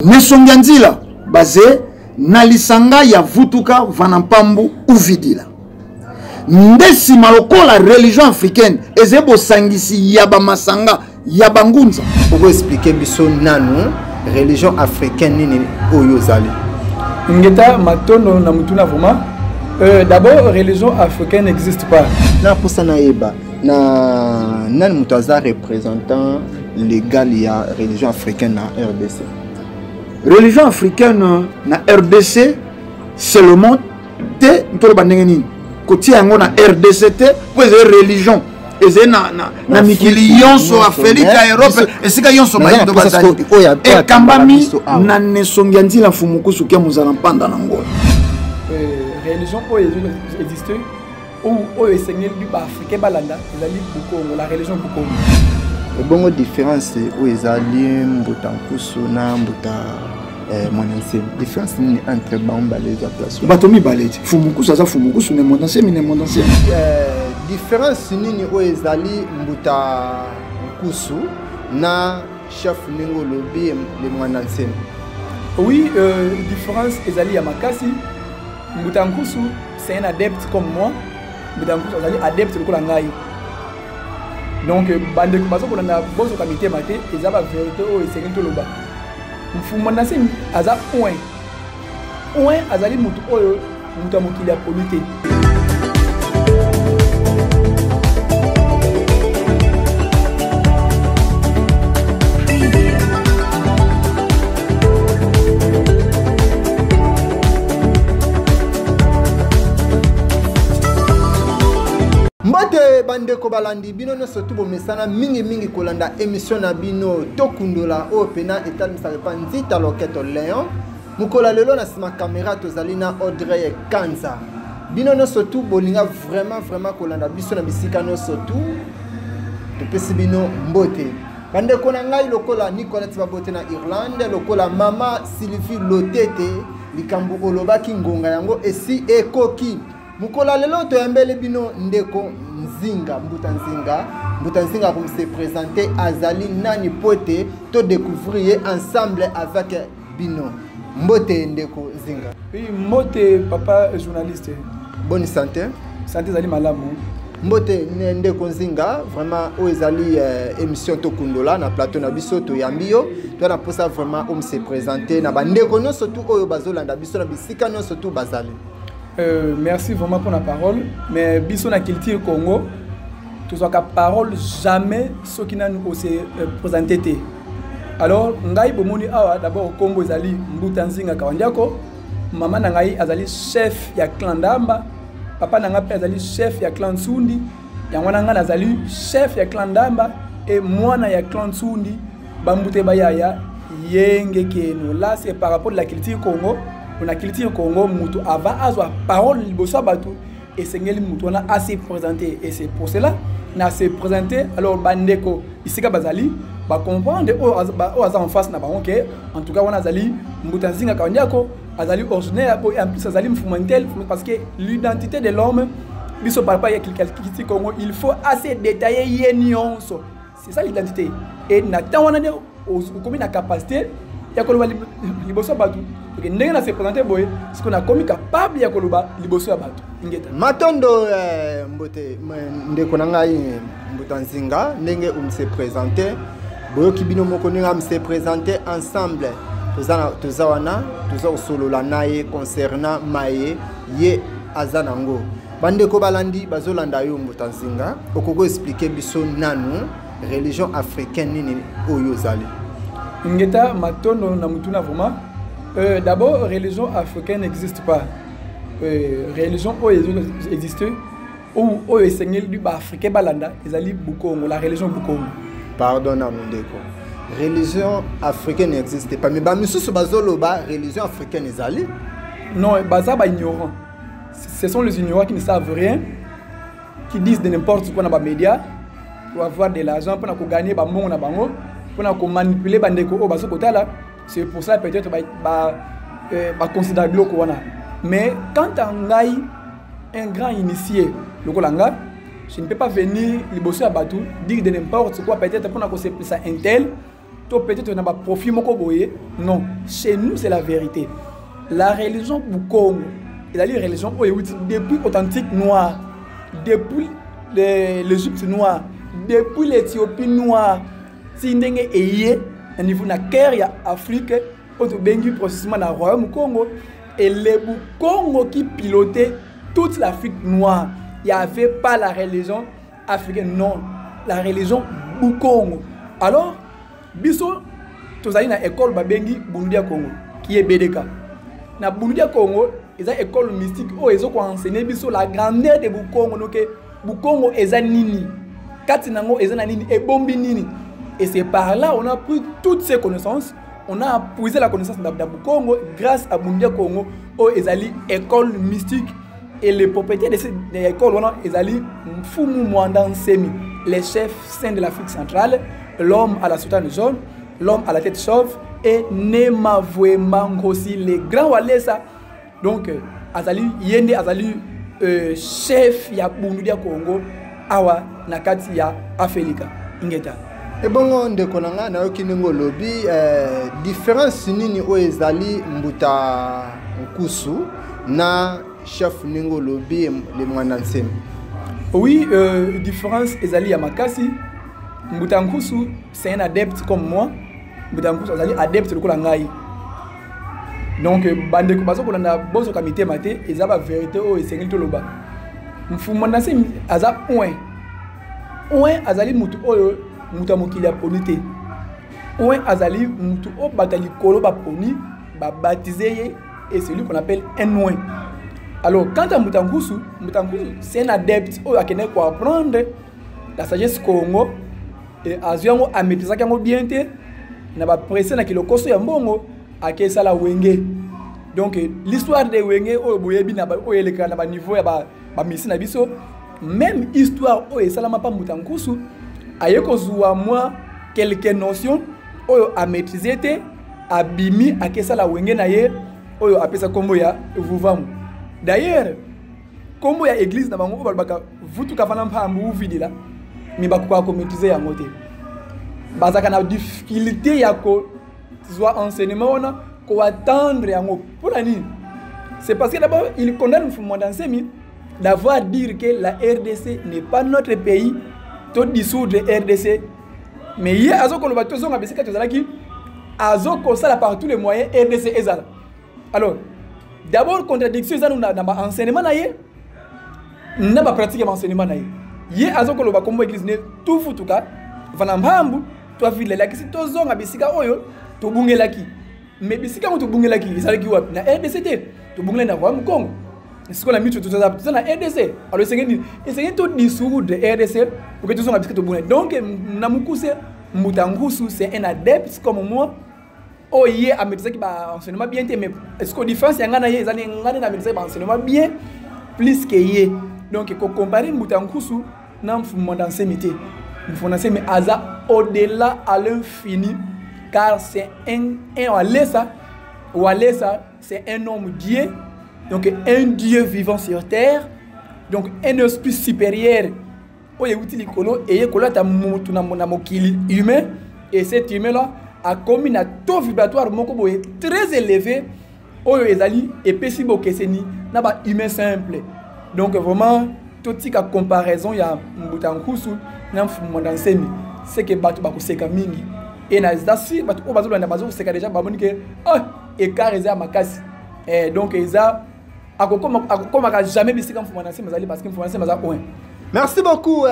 Nesonganzila basé na lisanga ya vutuka vanampambu uvidila. Ndesi maloko la religion africaine ezebo sangisi yaba masanga yaba ngunza. Pour expliquer biso nanu religion africaine nini oyo zali. Ngeta matono na mutuna vraiment. D'abord religion africaine n'existe pas. Na posana eba na nan mutaza représentant légal ya religion africaine na RDC. Religion africaine na RDC seulement te ntolo bandengeni koti yango na RDC te pour religion eze na mikili yonso Afrika Europe esika yonso ba ndo bazali e kambami na nesongi nzila fumukusu ke muzala mpanda na ngolo religion existe ou esengeli du africain balanda ezali bukongo la religion bukongo bongo différence où ezali mbuta nkusu na mbuta monanse différence ni entre bamba les place batomi baleti fumukusu aza fumukusu ne monanse mine monanse différence nini où ezali mbuta nkusu na chef ningo lobi le monanse. Oui, différence ezali ya makasi mbuta nkusu c'est un adepte comme moi mbuta nkusu ezali adepte lokola ngai. Donc, bande ko baso ko na boso kamité maté ezaba vérité o esengeli to loba. Mfumo na se aza point azali mutu oyo mutu amokili ya polité. Bande ko balandi bino no surtout bo mesana mingi kolanda émission na bino tokundola o pena etal misale pa nzita loketo Léon mukola lelo na sima caméra tozali na Audrey Kanza bino no surtout bolinga vraiment kolanda biso na bisika no surtout to pesi bino mbote bande ko na ngai lokola Nicolas Babote na Irlande lokola mama Sylvie Lotete likambo olobaki ngonga yango esi ekoki mukola lelo to yambele bino ndeko Mbuta Nzinga comme se présenter Azali Nani Pote to découvrir ensemble avec Bino Mbote Ndeko Nzinga. Oui, Mbote papa journaliste. Bonne santé. Santé Zali malamu. Mbote Ndeko Nzinga vraiment o ezali émission to kundola na plateau na biso to yambio to na posa vraiment on se présenter na bandeko no surtout oyo bazolanda biso na bisika no surtout bazali. Merci vraiment pour la parole. Mais biso na culture Congo, tout ça parole jamais ce qui n'a nous aussi présenté. Alors ngai bomoni awa d'abord Kombo ezali Mbuta Nzinga Kawandiako, maman na ngai azali chef ya clan Ndamba, papa na ngai azali chef ya clan Sundi, ya mwana ngai azali chef ya clan Ndamba et mwana ya clan Sundi, bambute bayaya yenge keno. Là c'est par rapport à la culture Congo. On a culture Congo, mutu ava azwa parole liboso batu et sengeli mutu on a assez présenté et c'est pour cela na assez présenté alors bandeko isika bazali ba comprendre o aza en face na ba OK en tout cas on azali Mbuta Nzinga Kawandiako azali originaire et en plus azali mfumantel parce que l'identité de l'homme biso par rapport à culture Congo il faut assez détailler yenionso c'est ça l'identité et na tawana de comme na capacité ya koloba liboso batu que ndenge na se présenter boy ce qu'on a commis capable ya koloba liboso ya batu ingeta matondo mbote ndeko na ngai Mbuta Nzinga ndenge se présenter boyo kibino moko ninga se présenter ensemble tozawana solola naye concernant maye ye azanango bandeko balandi bazolanda yo Mbuta Nzinga okoko expliquer biso nanu religion africaine nini oyo zali ngeta matondo na mutuna vraiment. D'abord, religion africaine n'existe pas. Religion existe ou esengeli du africain balanda ezali bukongo la religion bukongo. Pardon na ndeko. Religion africaine n'existe pas mais ba misusu bazoloba religion africaine ezali. Non, baza ba ignorant. Ce sont les ignorants qui ne savent rien, qui disent de n'importe quoi dans les médias pour avoir de l'argent pour gagner ba mbongo na bango, pour manipuler bandeko o baso kotala. C'est pour ça peut-être considérer le Kouana. Mais quand on a un grand initié, le Kolanga, je ne peux pas venir les bosser à Batou, dire de n'importe quoi, peut-être pour qu'on ça un tel, peut-être on a pas profit moko boye. Non, chez nous c'est la vérité. La religion du Congo, la religion depuis authentique noire, depuis l'Égypte noire, depuis l'Éthiopie noire, si ndenge eye au niveau na guerre Afrique, au bengi processus na royaume Congo et le Congo qui pilotait toute l'Afrique noire. Il n'y avait pas la religion africaine, non, la religion du Congo. Alors, biso tous allons à l'école babengi Bundia Congo qui est BDK. Na Bundia Congo, ils ont une école mystique où ils ont enseigné biso la grandeur de Bukongo, donc Bukongo est nini, Katinango est nini et Bombi nini. Et c'est par là on a pris toutes ces connaissances, on a puisé la connaissance de Bukongo grâce à Bundia Congo où ils ont école mystique et les propriétaires de cette école on a ils ont Mfumu Mwandan Semi, les chefs saints de l'Afrique centrale, l'homme à la soutane jaune, l'homme à la tête chauve et Nema Vouembangosi, les grands Walesa. Donc, Azali Yende Azali chef ya Bundia Congo, Awa Nakati ya Afelika. Ingeta. Et bon, de Konanga, na Okiningo Lobby, différence nini o ezali Mbuta Nkusu na chef Ningo Lobby le Mwandansem. Oui, différence ezali ya Makasi. Mbuta Nkusu, c'est un adepte comme moi. Mbuta Nkusu azali adepte de Kolangai. Donc, bande ko bazo kolanda bozo kamité maté, ezaba vérité o esengeli to loba. Mfumandase aza point. Point azali mutu oyo mutu amokili aponité. Point azali mutu o batali kolo ba poni, ba baptisé et celui qu'on appelle un oin. Alors, quant à Mbuta Nkusu, c'est un adepte o akene ko apprendre la sagesse Congo et aziango a maîtriser kango bien te na ba pressé na kilokoso ya mbongo ake sala wenge. Donc l'histoire de wenge o boyebi na ba o eleka na ba niveau ya ba misi na biso, même histoire o esalama pa Mbuta Nkusu ayeko zuwa moi quelques notions o a maîtriser te abimi ake sala wenge na ye o apesa kombo ya vuvamu. D'ailleurs kombo ya église na bango balbaka vutu kafana mpambu vidila mi bakwa ko maîtriser ya ngote bazaka na difficulté ya ko soit enseignement on a ko attendre yango pour la nini. C'est parce que d'abord il condamne Mwandansemi d'avoir dire que la RDC n'est pas notre pays, to dissoudre RDC, mais hier azoko loba to zonga bisika to zalaki azoko sala par tous les moyens RDC ezala. Alors d'abord contradiction ça na ba enseignement na ye na ba pratique enseignement na ye ye azoko loba kombo église ne tout futuka vana mbambu to vile la kisi to zonga bisika oyo to bungelaki mais bisika mo to bungelaki ezalaki wapi na RDC to bungela na kwa Mkongo c'est qu'on a mis tout ça na RDC. Alors c'est tout dissoudre RDC pour que tout zonga bisika to bungela. Donc na mukuse Mbuta Nkusu c'est un adepte comme moi. Oh ye a maîtriser qui ba enseignement bien mais est-ce que différence yanga na ye ezali ngana na maîtriser ba enseignement bien plus que ye. Donc ko comparer Mbuta Nkusu na Mwandansemi te. Mwandansemi aza au-delà à l'infini car c'est un Walesa c'est un homme Dieu, donc un Dieu vivant sur terre, donc un esprit supérieur. Oye utili kolo et kolo ta mutu na mokili humain et cet humain là a commis un taux vibratoire très élevé oyo ezali epesi bokeseni na ba humain simple. Donc vraiment toute la comparaison ya Mbuta Nkusu na Mwandansemi c'est que batu bakoseka mingi et na zasi batu o bazolo na bazo seka déjà baboni que écart eza makasi donc eza akokoma jamais bisika Mwandansemi mazali parce que Mwandansemi maza point. Merci beaucoup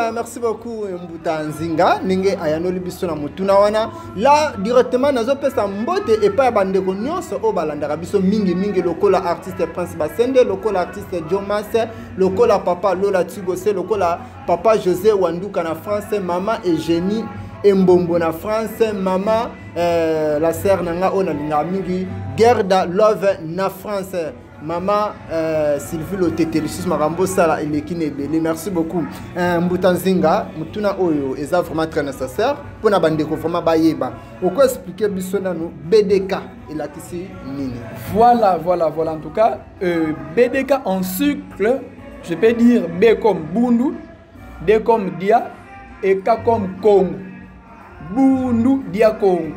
Mbuta Nzinga ninge ayanoli biso na mutuna wana là directement nazo pesa mbote et pas bande ko nyonso o balandaka biso mingi lokola artiste Prince Basende, lokola artiste Jomas, lokola papa Lola Tigose, lokola papa José Wanduka na France, maman Eugénie Mbombo na France, maman la sœur nanga ona linga mingi Gerda Love na France. Maman Sylvie Lotetelusus Marambo Sala et l'équipe belé. Merci beaucoup. Mbuta Nzinga, mutuna oyo est vraiment très nécessaire pour na bande ko vraiment bayeba. Pourquoi expliquer bisona nous BDK et la kisi nini. Voilà en tout cas BDK en cycle, je peux dire B comme Bundu, D comme Dia et K comme Congo. Bundu Dia Congo.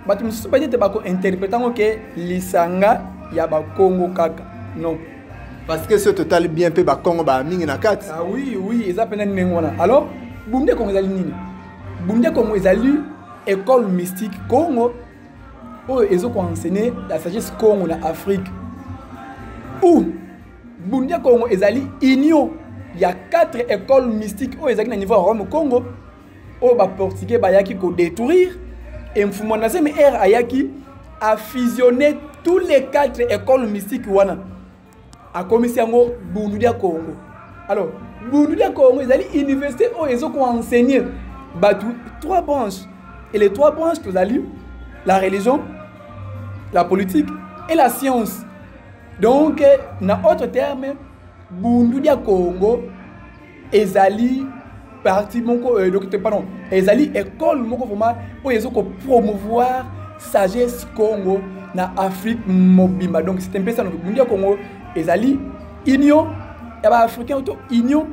bato mosusu peut-être bako interprétant que lisanga ya ba Congo kaka non parce que ce total bien peu ba Congo ba mingi na kati. Ah oui oui eza pena nengwana alors Bunde Congo ezali nini Bunde Congo ezali école mystique Congo où ils ont enseigné la sagesse Congo na Afrique ou Bunde Congo ezali union il y a 4 écoles mystiques où ezali na niveau Rome Congo où ba portugais ba yaki ko détruire et Mfumonase mais R ayaki a fusionné tous les 4 écoles mystiques wana a commis yango Bunde Congo. Alors Bunde Congo ezali université où ils ont enseigné batu 3 branches et les 3 branches que ezali la religion, la politique et la science. Donc na autre terme Bunde Congo ezali parti moko pardon ezali école moko vraiment où ils ont promouvoir sagesse Congo na Afrique mobimba. Donc c'est un peu ça donc Bunde Congo ezali union ya ba africain auto union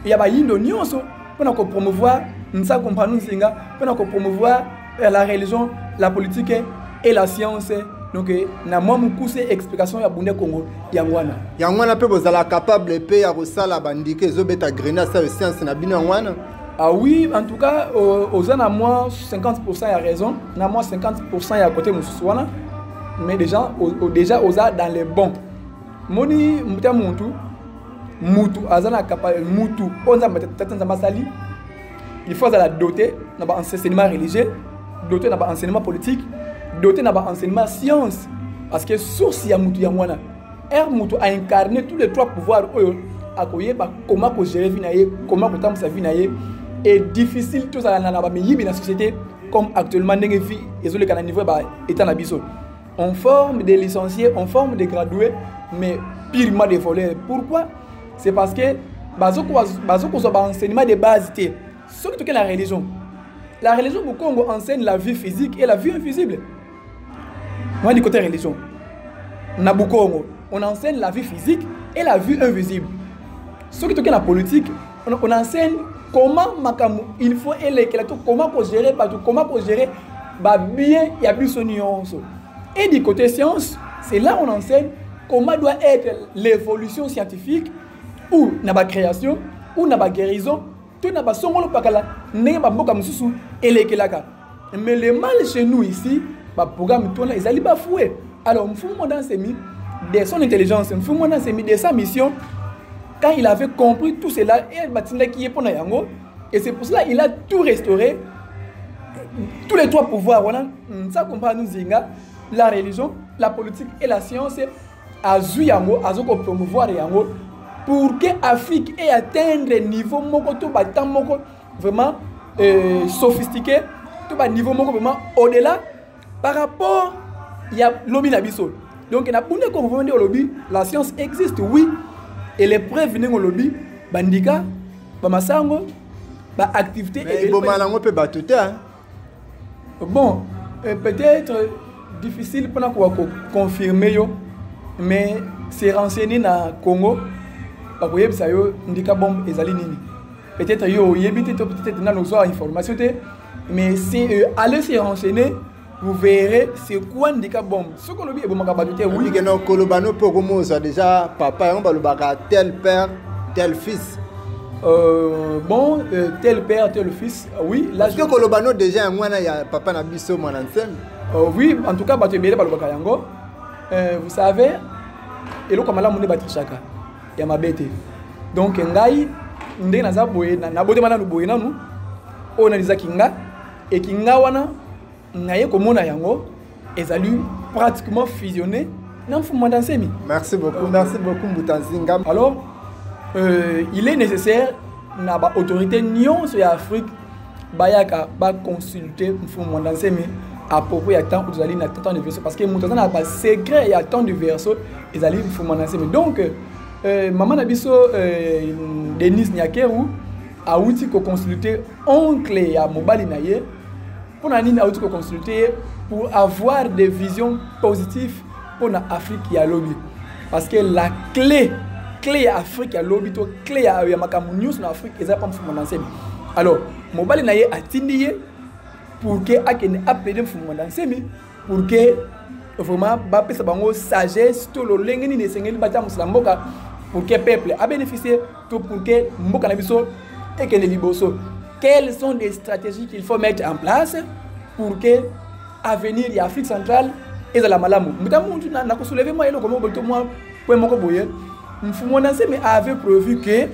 ya ba indo nyonso pour promouvoir nsa comprendre nsinga pour promouvoir la religion, la politique et la science. Donc na moi mukuse explication ya Bunde Congo yangwana pe bozala capable pe ya kosala bandike zobeta grenade ça science na bino yangwana. Ah oui, en tout cas aux à moi 50% a raison, na moi 50% ya côté mususuana mais déjà aux a dans les bons. Moni muta mutu azana capable mutu onza matata masali. Il faut la doter dans l'enseignement religieux, doter dans l'enseignement politique, doter dans l'enseignement science. Parce que source ya mutu yangwana. Mutu a incarné tous les 3 pouvoirs à comment gérer vie, comment tamsa sa vie est difficile tout ça dans la société comme actuellement dans vie et sur le niveau étant la biso. On forme des licenciés, on forme des gradués mais purement des voleurs. Pourquoi? C'est parce que bazoko so enseignement de base surtout que la religion au Congo enseigne la vie physique et la vie invisible. Moi du côté religion na Congo on enseigne la vie physique et la vie invisible. Surtout que la politique on enseigne comment il faut comment gérer comment gérer bien y a plus nuance. Et du côté science c'est là on enseigne comment doit être l'évolution scientifique ou na création ou na guérison. Tout n'a pas son rôle pakala n'est pas beaucoup mususu elekelaka. Mais le mal chez nous ici ba programme tourne ils allaient bafouer. Alors Mfumo dans ses mis de son intelligence, Mfumo dans ses mis de sa mission quand il avait compris tout cela et batinda qui est pour yango et c'est pour cela il a tout restauré tous les 3 pouvoirs voilà ça comprend nous zinga la religion, la politique et la science a yango azoko promouvoir yango pour que l'Afrique ait atteindre un niveau vraiment sophistiqué, tout un niveau vraiment au-delà par rapport à l'objet nabiso. Donc, la science existe, oui, et les preuves viennent au lobby, bandika, bamasango, activité. Mais bon, peut-être difficile pour nous confirmer, mais c'est renseigné dans le Congo. Peut-être peut-être dans nos informations mais si allez se renseigner vous verrez c'est quoi ndika bombe ce que lobi ebomaka batute oui que non kolobano pokomo ça déjà papa on balobaka tel père tel fils bon tel père tel fils oui là je kolobano déjà ngwana ya papa na biso mwana nsem oui en tout cas batue belé balobaka yango vous savez eloko malamu ne batrishaka ya mabete donc ngai ndenge naza boye na bote mana boye nanu o na lizaki nga et kinga wana naye komona yango ezali pratiquement fusionné na Mfumo Nsemi. Merci beaucoup Mbutanzinga. Alors il est nécessaire na ba autorité nyonso ya Afrique bayaka ba consulter Mfumo Nsemi à propos ya temps où ezali na temps de verso parce que mutazana na ba secret ya temps de verso ezali Mfumo Nsemi. Donc maman Nabiso Denis Nyakeru a outil ko consulter oncle ya mobali na ye pour na nini a outil ko consulter pour avoir des visions positives pour la Afrique ya lobby parce que la clé ya Afrique ya lobby to clé ya makamu news na Afrique eza pas Mfumo Nsemi. Alors mobali na ye atindi ye pour que akene appeler Mfumo Nsemi pour que vraiment bapesa bango sagesse to lo lengeni ne sengeli bata musala mboka pour que peuple a bénéficié tout pour que mboka na biso et que les liboso. Quelles sont les stratégies qu'il faut mettre en place pour que avenir de l'Afrique centrale et de la malamu. Mutamuntu na ko soulever moi elo comme bolto moi point moko boye. Mfumo na mais avait prévu que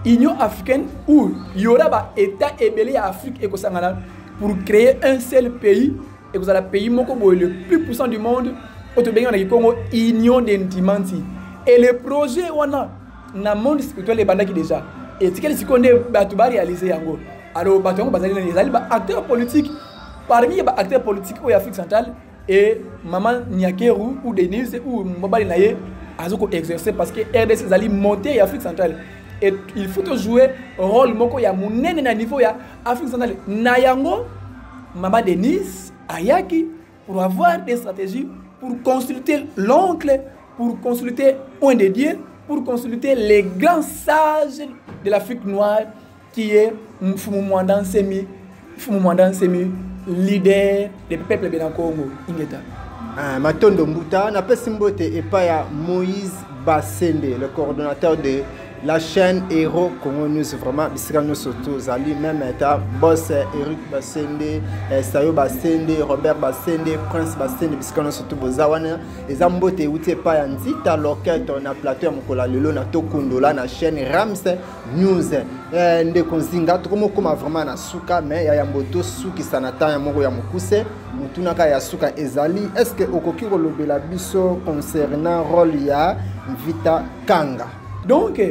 Union africaine où il y aura ba état ébélé à Afrique et kosangana pour créer un seul pays et que ça le pays moko boye le plus puissant du monde autobenga na Congo Union d'Intimanti. Et le projet on a na monde spirituel et bandaki déjà. Et ce qu'elle s'y connaît ba réaliser yango. Alors ba tongo bazali les acteurs politiques parmi les acteurs politiques au Afrique centrale et maman Nyakeru ou Denise ou Mobali Naye azoko exercer parce que RDC zali monter en Afrique centrale et il faut jouer rôle moko ya munene na niveau ya Afrique centrale na yango maman Denise ayaki pour avoir des stratégies pour consulter l'oncle, pour consulter un des dieux, pour consulter les grands sages de l'Afrique noire qui est Mfumu Mwandan Semi, leader des peuples de Congo. Ingeta. Matondo Mbuta, na pesimbote et pas ya Moïse Bassende, le coordonnateur de la chaîne Héros Congo News. Vraiment, bisirano surtout Zali, même état, boss Eric Bassende, Sayo Bassende, Robert Bassende, Prince Bassende, bisirano surtout Bozawana. Et Zambote outé pas ya Nzita Loket, on a plateau à Mokola Lelo, na Tokundola, na chaîne Rams News. Ndeko Nzinga, comme vraiment na Suka, mais ya Yamboto Suki Sanata, ya Moro ya Mokuse, Mutunaka ya Suka Ezali. Est-ce que Okoki Rolobela Biso concernant rôle ya Vita Kanga? Donc,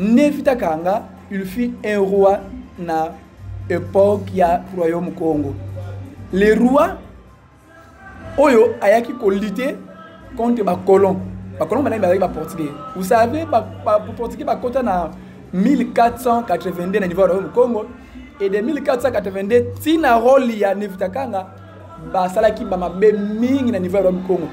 Nevita Kanga, il fut un roi na époque ya royaume Congo. Les rois, oyo ayaki ko lutter contre ba colon. Ba colon ba portugais. Vous savez, ba portugais ba kota na 1482 na niveau royaume Congo et de 1482 tina rôle ya Nevita Kanga ba salaki ba mabe mingi na niveau royaume Congo.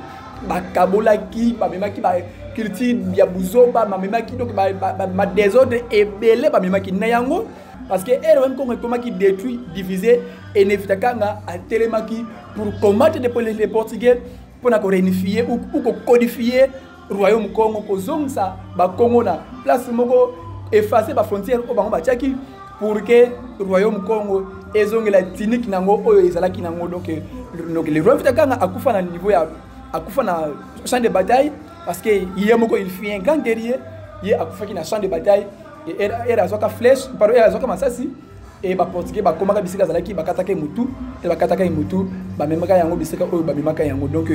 Ba kabolaki ba memaki ba culture ya buzoba ba memaki donc ba désordre et belé ba memaki na yango parce que ROM Congo komaki détruit divisé et Nevita Kanga a télémaki pour combattre les portugais pour na ko réunifier ou ko codifier royaume Congo ko zongsa ba Congo na place moko effacer ba frontière o bango ba tiaki pour que royaume Congo ezongela tinique nango oyo ezalaki nango donc le roi Nevita Kanga akufa na niveau ya akufa na champ de bataille parce que yemoko il fit un grand guerrier il akufa ki na champ de bataille et era azoka flèche paro era azoka masasi et ba portugais ba komaka bisika zalaki ba kataka mutu et ba kataka mutu ba memaka yango bisika oyo ba memaka yango donc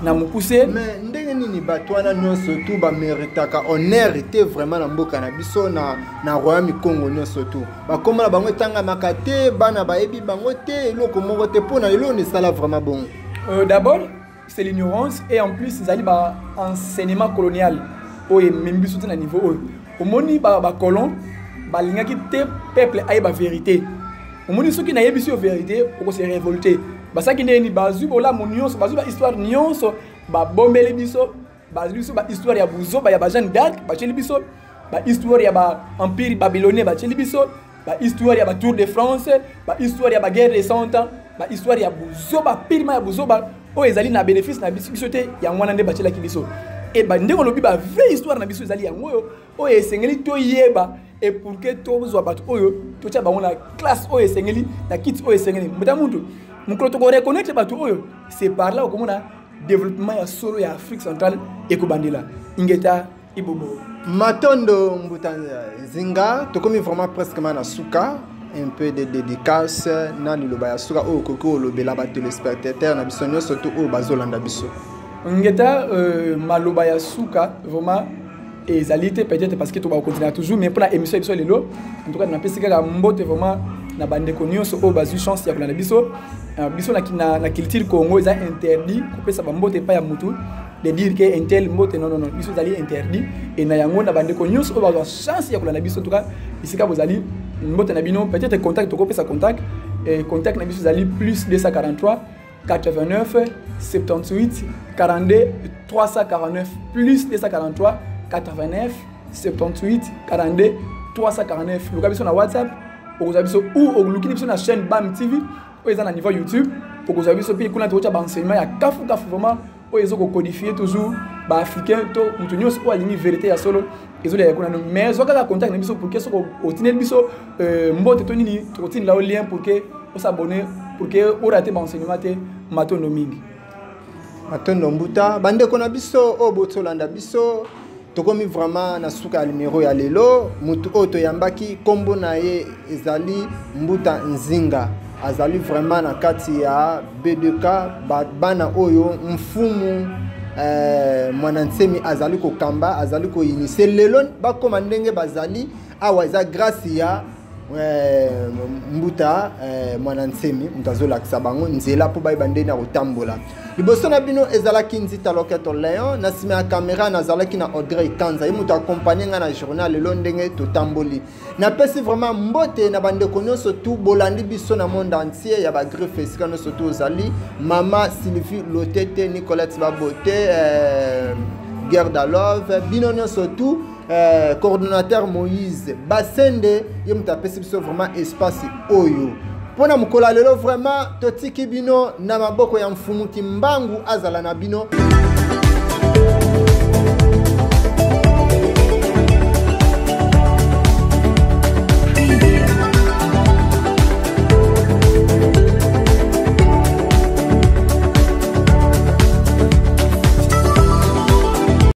na mukuse mais ndenge nini batwana nyonso tout ba méritaka honneur était vraiment na mboka na biso na royaume Congo nyonso tout ba komala bango tanga makate bana ba ebi bango te eloko moko te pona elo ne sala vraiment bon. D'abord c'est l'ignorance et en plus ils allaient ba enseignement colonial au même surtout na niveau au moni ba colon ba lingaki te peuple ay ba vérité au moni ceux qui na yebi sur vérité au se révolter ba ça qui ni bazu bola monionso bazu ba histoire nyonso ba bombele biso bazu ba histoire ya buzo ba ya ba Jeanne d'Arc ba cheli biso ba histoire ya ba empire babylonien ba cheli biso ba histoire ya ba Tour de France ba histoire ya ba guerre des 100 ans ba histoire ya buzo ba pirima ya buzo ba o ezali na bénéfice na biso te ya ngwana nde bachela ki biso et ba ndeko lobi ba vraie histoire na biso ezali yango o esengeli to yeba et pour que to zo ba oyo to cha ba ngona classe o esengeli na kit o esengeli muta muntu mukolo to ko reconnaître ba to oyo c'est par là ko mona développement ya solo ya Afrique centrale et ko bandela ingeta ibobo Matondo Mbuta Nzinga to komi vraiment presque na suka un peu de dédicace na liloba ya suka o koko lobela ba téléspectateurs na biso surtout o bazolanda biso ngeta maloba ya suka vraiment ezalité peut-être parce que to ba continuer toujours mais pour la émission biso lelo en tout cas na pesika ka mbote vraiment na bande konyoso o bazu chance ya kolanda biso biso na culture Congo eza interdit ko pesa ba mbote pa ya mutu de dire que un tel mbote non biso zali interdit et na yango na bande konyoso o ba chance ya kolanda biso en tout cas isika bozali mbote na bino peut-être contact to ko pesa contact et contact na biso zali plus 243 89 78 42 349 plus 243 89 78 42 349 luka biso na WhatsApp ou ou luki biso na chaîne BAM TV ou eza na niveau YouTube pour que vous avez ce pays qu'on a trouvé enseignement ya kafu vraiment o ils ont codifié toujours ba africain to mutunyo ko aligner vérité ya solo ils ont les qu'on a mais zo ka contact na biso pour que so au tinel biso mbote to nini to tin la lien pour que on s'abonner pour que on rate ba enseignement te matondo mingi matondo mbuta bande ko na biso o botolanda biso tokomi vraiment na suka numéro ya lelo mutu oto yambaki kombo na ye ezali mbuta nzinga azali vraiment na kati ya B2K bana oyo mfumu mwanansemi azali ko kamba azali ko initier lelo bakoma ndenge bazali awa za grâce ya mbuta mwanansemi mutazola kisabango nzela po bai bande na kotambola liboso na bino ezalaki nzita loketo Léon na sima ya caméra nazalaki na Audrey Kanza yimuta accompagner nga na journal lelo ndenge totamboli na pesi vraiment mbote na bande konyoso tout bolandi biso na monde entier ya ba greffe esika surtout ozali mama Sylvie Lotete Nicolette Babote Guerre d'Alove bino surtout coordonnateur Moïse Basende yimuta pesi biso vraiment espace oyo pona mukola lelo vraiment totiki bino na maboko ya mfumu kimbangu azala na bino